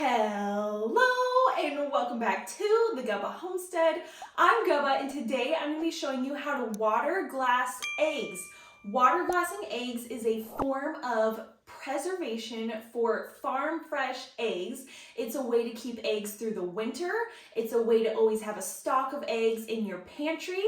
Hello and welcome back to the Gubba Homestead. I'm Gubba and today I'm going to be showing you how to water glass eggs. Water glassing eggs is a form of preservation for farm fresh eggs. It's a way to keep eggs through the winter. It's a way to always have a stock of eggs in your pantry.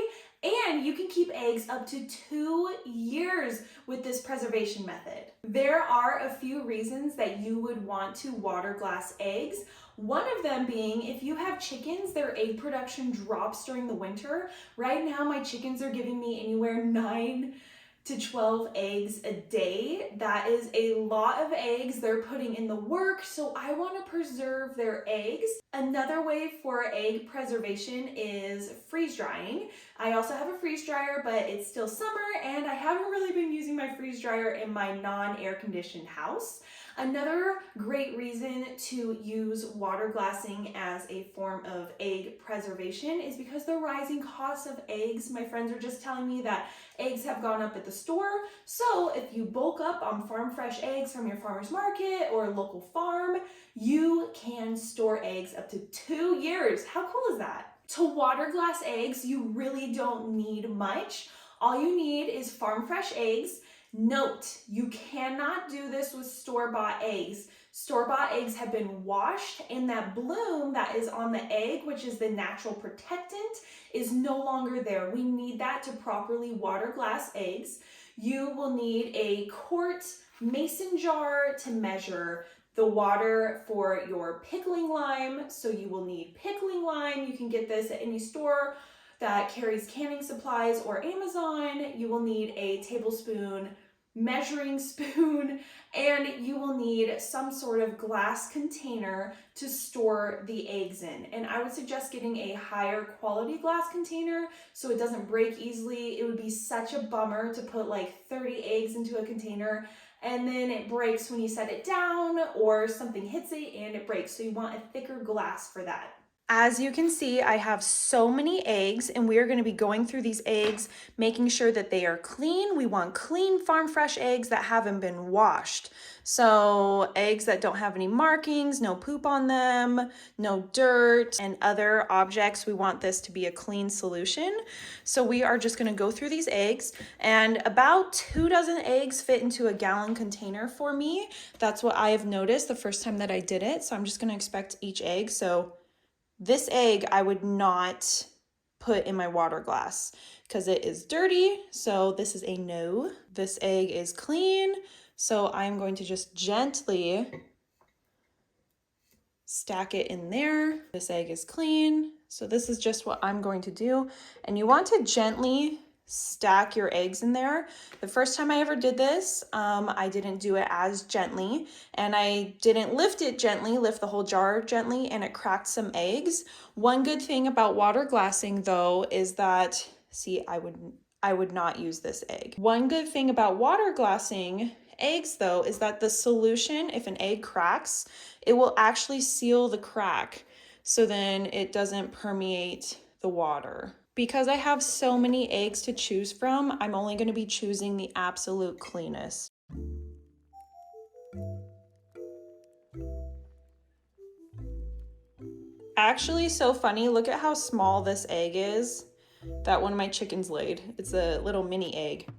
And you can keep eggs up to 2 years with this preservation method. There are a few reasons that you would want to water glass eggs. One of them being if you have chickens, their egg production drops during the winter. Right now, my chickens are giving me anywhere 9 to 12 eggs a day. That is a lot of eggs they're putting in the work, so I want to preserve their eggs. Another way for egg preservation is freeze drying. I also have a freeze dryer, but it's still summer and I haven't really been using my freeze dryer in my non-air conditioned house. Another great reason to use water glassing as a form of egg preservation is because the rising cost of eggs. My friends are just telling me that eggs have gone up at the store. So if you bulk up on farm fresh eggs from your farmer's market or local farm, you can store eggs up to 2 years. How cool is that? To water glass eggs, you really don't need much. All you need is farm fresh eggs. Note, you cannot do this with store-bought eggs. Store-bought eggs have been washed and that bloom that is on the egg, which is the natural protectant, is no longer there. We need that to properly water glass eggs. You will need a quart mason jar to measure the water for your pickling lime. So you will need pickling lime. You can get this at any store that carries canning supplies or Amazon. You will need a tablespoon measuring spoon, and you will need some sort of glass container to store the eggs in. And I would suggest getting a higher quality glass container so it doesn't break easily. It would be such a bummer to put like 30 eggs into a container and then it breaks when you set it down or something hits it and it breaks. So you want a thicker glass for that. As you can see, I have so many eggs and we are going to be going through these eggs, making sure that they are clean. We want clean farm fresh eggs that haven't been washed. So eggs that don't have any markings, no poop on them, no dirt and other objects. We want this to be a clean solution. So we are just going to go through these eggs, and about 2 dozen eggs fit into a gallon container for me. That's what I have noticed the first time that I did it. So I'm just going to expect each egg. So this egg I would not put in my water glass because it is dirty. So this is a no. This egg is clean. So I'm going to just gently stack it in there. This egg is clean. So this is just what I'm going to do. And you want to gently stack your eggs in there. The first time I ever did this, I didn't do it as gently and I didn't lift it gently, lift the whole jar gently, and it cracked some eggs. One good thing about water glassing though is that, see, I would not use this egg. One good thing about water glassing eggs though is that the solution, if an egg cracks, it will actually seal the crack so then it doesn't permeate the water. Because I have so many eggs to choose from, I'm only going to be choosing the absolute cleanest. Actually, so funny, look at how small this egg is that one of my chickens laid. It's a little mini egg.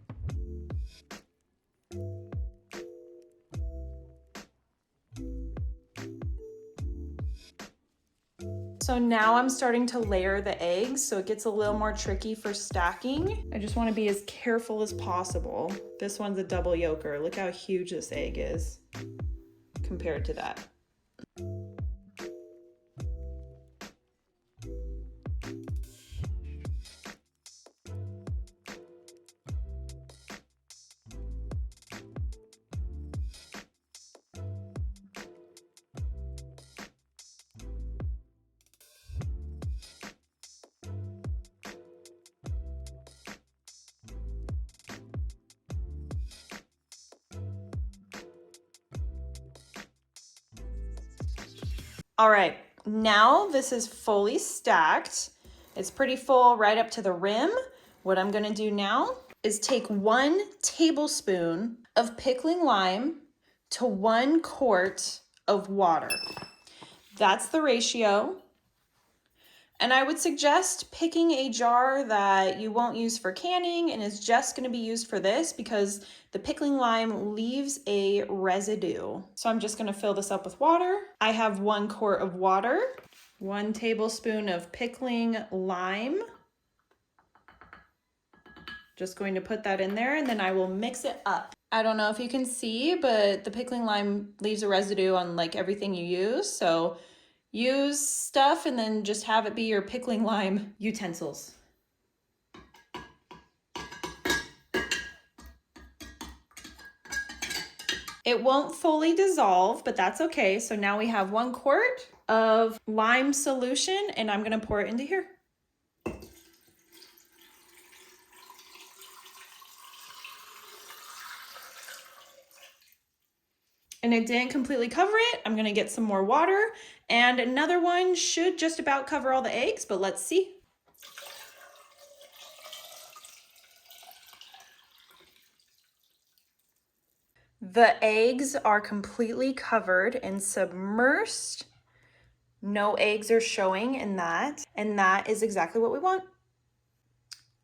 So now I'm starting to layer the eggs, so it gets a little more tricky for stacking. I just want to be as careful as possible. This one's a double yolker. Look how huge this egg is compared to that. All right, now this is fully stacked. It's pretty full right up to the rim. What I'm gonna do now is take 1 tablespoon of pickling lime to 1 quart of water. That's the ratio. And I would suggest picking a jar that you won't use for canning and is just gonna be used for this because the pickling lime leaves a residue. So I'm just gonna fill this up with water. I have 1 quart of water, 1 tablespoon of pickling lime. Just going to put that in there and then I will mix it up. I don't know if you can see, but the pickling lime leaves a residue on like everything you use. So use stuff and then just have it be your pickling lime utensils. It won't fully dissolve, but that's okay. So now we have 1 quart of lime solution and I'm gonna pour it into here. And it didn't completely cover it. I'm gonna get some more water and another one should just about cover all the eggs, but let's see. The eggs are completely covered and submersed. No eggs are showing in that, and that is exactly what we want.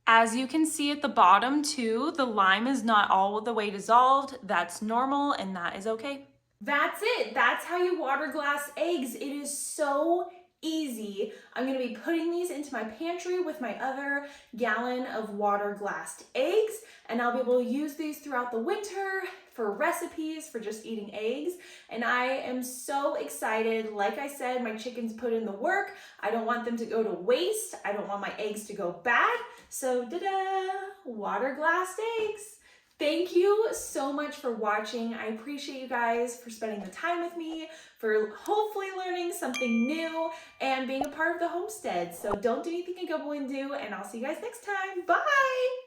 As you can see at the bottom too, the lime is not all the way dissolved. That's normal and that is okay. That's it. That's how you water glass eggs. It is so easy. I'm gonna be putting these into my pantry with my other gallon of water glassed eggs, and I'll be able to use these throughout the winter for recipes, for just eating eggs. And I am so excited. Like I said, my chickens put in the work. I don't want them to go to waste. I don't want my eggs to go bad. So da-da, water glassed eggs. Thank you so much for watching. I appreciate you guys for spending the time with me, for hopefully learning something new and being a part of the homestead. So don't do anything a Gubba wouldn't do, and I'll see you guys next time. Bye!